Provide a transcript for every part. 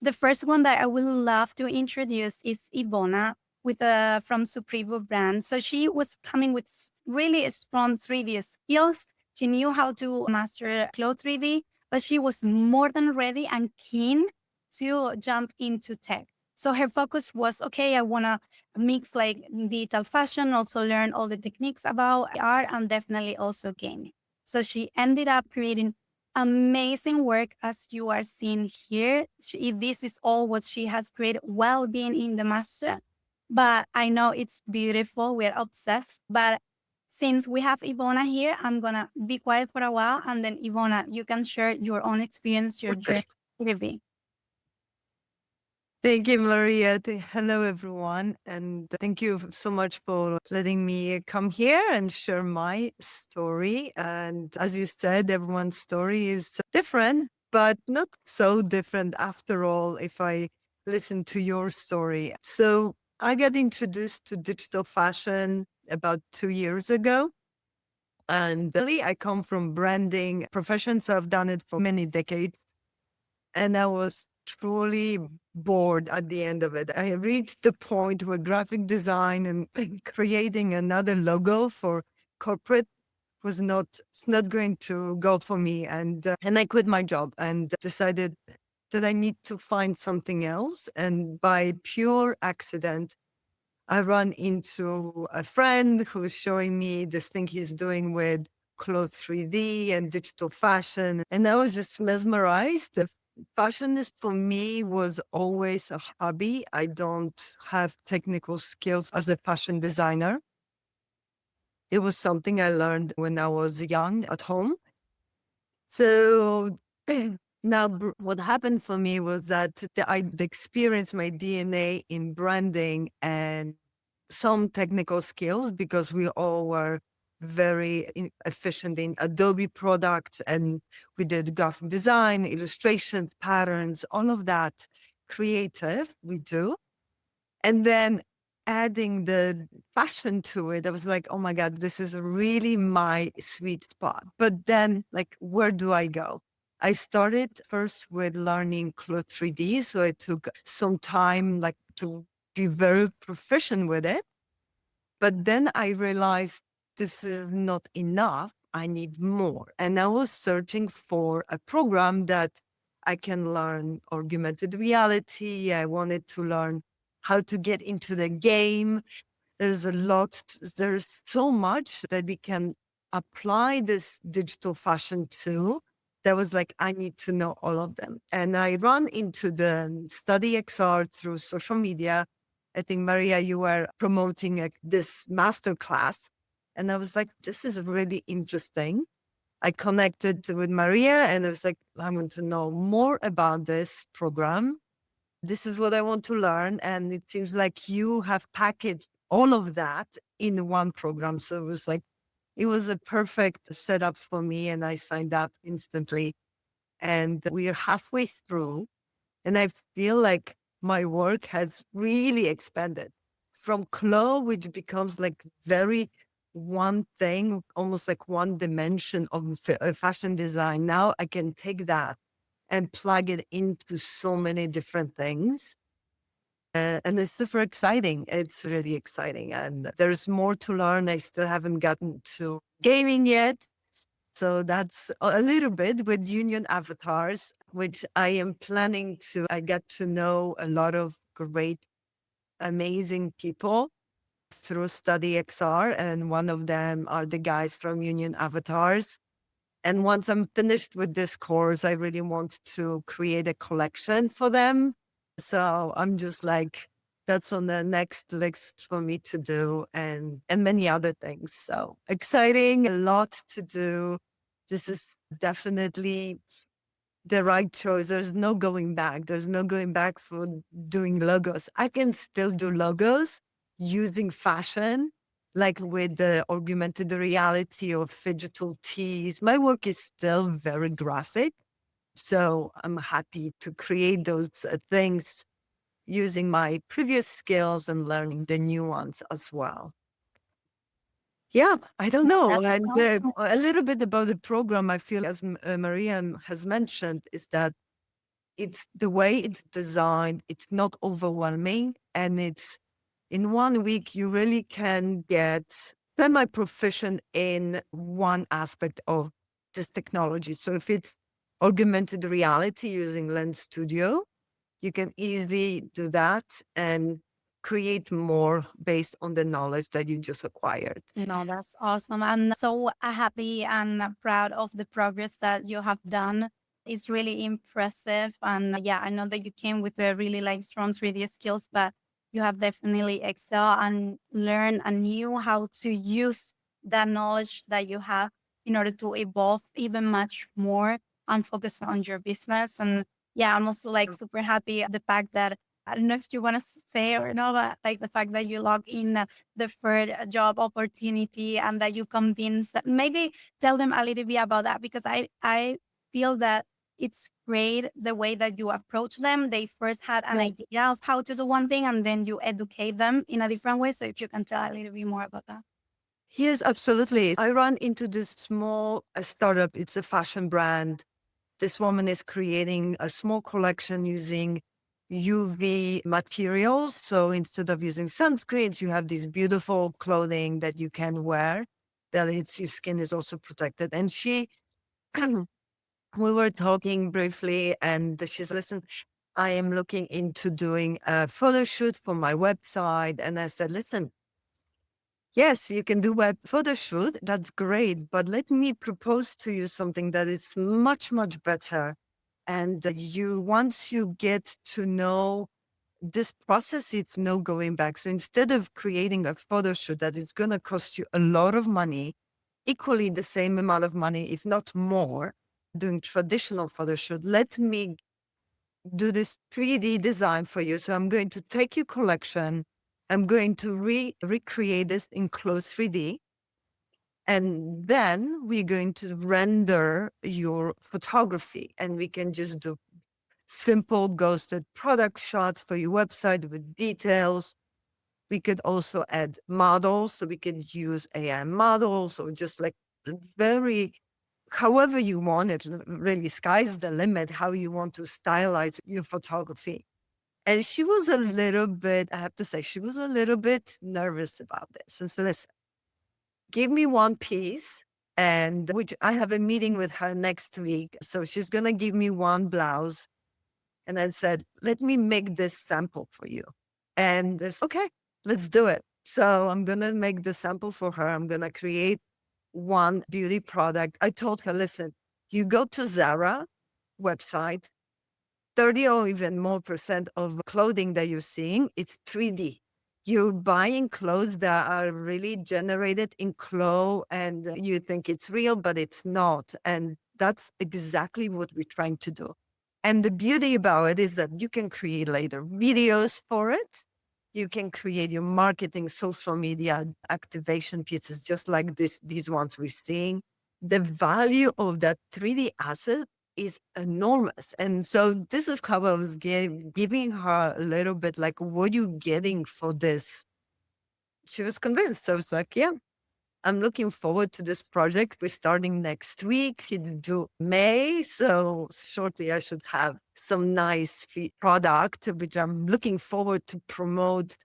The first one that I would love to introduce is Iwona with from Suprivo brand. So she was coming with really strong 3D skills. She knew how to master cloth 3D, but she was more than ready and keen to jump into tech. So her focus was, okay, I want to mix like digital fashion, also learn all the techniques about art and definitely also gaming. So she ended up creating amazing work as you are seeing here. This is all what she has created while being in the master. But I know it's beautiful. We're obsessed. But since we have Iwona here, I'm going to be quiet for a while. And then, Iwona, you can share your own experience, your journey with me. Thank you, Maria. Hello, everyone. And thank you so much for letting me come here and share my story. And as you said, everyone's story is different, but not so different after all, if I listen to your story. So I got introduced to digital fashion about 2 years ago. And really, I come from branding profession, so I've done it for many decades. And I was truly bored at the end of it. I reached the point where graphic design and creating another logo for corporate was not, it's not going to go for me. And I quit my job and decided that I need to find something else. And by pure accident, I ran into a friend who was showing me this thing he's doing with cloth 3D and digital fashion. And I was just mesmerized. The fashion is for me was always a hobby. I don't have technical skills as a fashion designer. It was something I learned when I was young at home. So now what happened for me was that I experienced my DNA in branding and some technical skills because we all were very efficient in Adobe products and we did graphic design, illustrations, patterns, all of that creative we do. And then adding the fashion to it, I was like, oh my God, this is really my sweet spot. But then, like, where do I go? I started first with learning cloth 3D. So it took some time, like, to be very proficient with it. But then I realized this is not enough. I need more. And I was searching for a program that I can learn augmented reality. I wanted to learn how to get into the game. There's so much that we can apply this digital fashion to. That was like, I need to know all of them. And I run into the STUDYXR through social media. I think, Maria, you were promoting this master class. And I was like, this is really interesting. I connected with Maria and I was like, I want to know more about this program. This is what I want to learn. And it seems like you have packaged all of that in one program. So it was a perfect setup for me. And I signed up instantly. And we are halfway through. And I feel like my work has really expanded from claw, which becomes like very one thing, almost like one dimension of fashion design. Now I can take that and plug it into so many different things. And it's super exciting. It's really exciting. And there's more to learn. I still haven't gotten to gaming yet. So that's a little bit with Union Avatars, which I am planning to. I get to know a lot of great, amazing people through STUDYXR. And one of them are the guys from Union Avatars. And once I'm finished with this course, I really want to create a collection for them. So I'm just like, that's on the next list for me to do and many other things. So exciting, a lot to do. This is definitely the right choice. There's no going back. There's no going back for doing logos. I can still do logos using fashion, like with the augmented reality or digital tees. My work is still very graphic. So I'm happy to create those things using my previous skills and learning the new ones as well. Yeah, I don't know. That's And awesome. a little bit about the program, I feel, as Maria has mentioned, is that it's the way it's designed. It's not overwhelming. And it's in 1 week, you really can get semi-proficient in one aspect of this technology. So if it's augmented reality using Lens Studio, you can easily do that and create more based on the knowledge that you just acquired. No, that's awesome. I'm so happy and proud of the progress that you have done. It's really impressive. And yeah, I know that you came with a really like strong 3D skills, but you have definitely excelled and learned and knew how to use that knowledge that you have in order to evolve even much more and focus on your business. And yeah, I'm also like super happy at the fact that I don't know if you want to say or not, but like the fact that you log in the third job opportunity and that you convince maybe tell them a little bit about that because I feel that it's great the way that you approach them. They first had an Yeah. idea of how to do one thing and then you educate them in a different way. So if you can tell a little bit more about that. Yes, absolutely. I run into this small startup. It's a fashion brand. This woman is creating a small collection using UV materials. So instead of using sunscreens, you have this beautiful clothing that you can wear that it's your skin is also protected. And she, we were talking briefly, and she's listen. I am looking into doing a photo shoot for my website, and I said, listen. Yes, you can do web photo shoot. That's great. But let me propose to you something that is much, much better. And you, once you get to know this process, it's no going back. So instead of creating a photo shoot that is going to cost you a lot of money, equally the same amount of money, if not more, doing traditional photo shoot, let me do this 3D design for you. So I'm going to take your collection. I'm going to recreate this in close 3D. And then we're going to render your photography and we can just do simple ghosted product shots for your website with details. We could also add models. So we can use AI models or just like very, however you want it, really sky's the limit, how you want to stylize your photography. And she was a little bit, I have to say, she was a little bit nervous about this. And so listen, give me one piece, and which I have a meeting with her next week. So she's going to give me one blouse. And I said, let me make this sample for you. And this, okay, let's do it. So I'm going to make the sample for her. I'm going to create one beauty product. I told her, listen, you go to Zara website, 30 or even more percent of clothing that you're seeing, it's 3D. You're buying clothes that are really generated in Clo and you think it's real, but it's not. And that's exactly what we're trying to do. And the beauty about it is that you can create later videos for it. You can create your marketing, social media activation pieces, just like these ones we're seeing. The value of that 3D asset is enormous. And so this is how I was giving her a little bit like, what are you getting for this? She was convinced. So I was like, yeah, I'm looking forward to this project. We're starting next week into May. So shortly I should have some nice product, which I'm looking forward to promote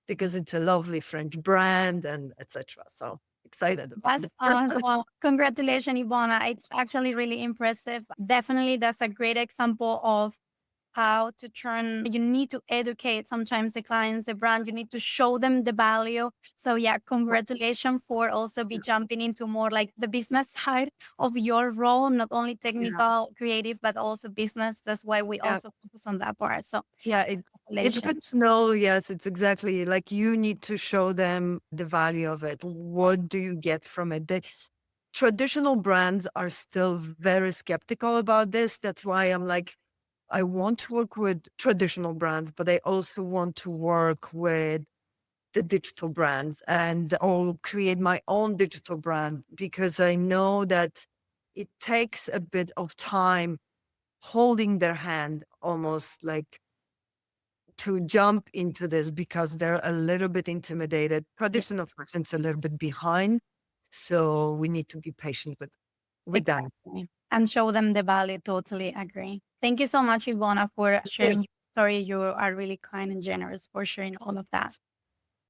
because it's a lovely French brand and etc. So excited about That's it. awesome. Well, congratulations, Iwona. It's actually really impressive. Definitely, that's a great example of how to turn you need to educate sometimes the clients, the brand, you need to show them the value. So yeah, congratulations for also be jumping into more like the business side of your role, not only Yeah. technical, creative, but also business. That's why we Yeah. also focus on that part. So Yeah, it's congratulations. good to know. Yes, it's exactly like you need to show them the value of it. What do you get from it? Traditional brands are still very skeptical about this. That's why I'm like, I want to work with traditional brands, but I also want to work with the digital brands and I'll create my own digital brand because I know that it takes a bit of time holding their hand almost like to jump into this because they're a little bit intimidated. Yeah, Traditional person's a little bit behind. So we need to be patient with that. exactly. and show them the value. Totally agree. Thank you so much, Ivona, for Thank sharing your story. You are really kind and generous for sharing all of that.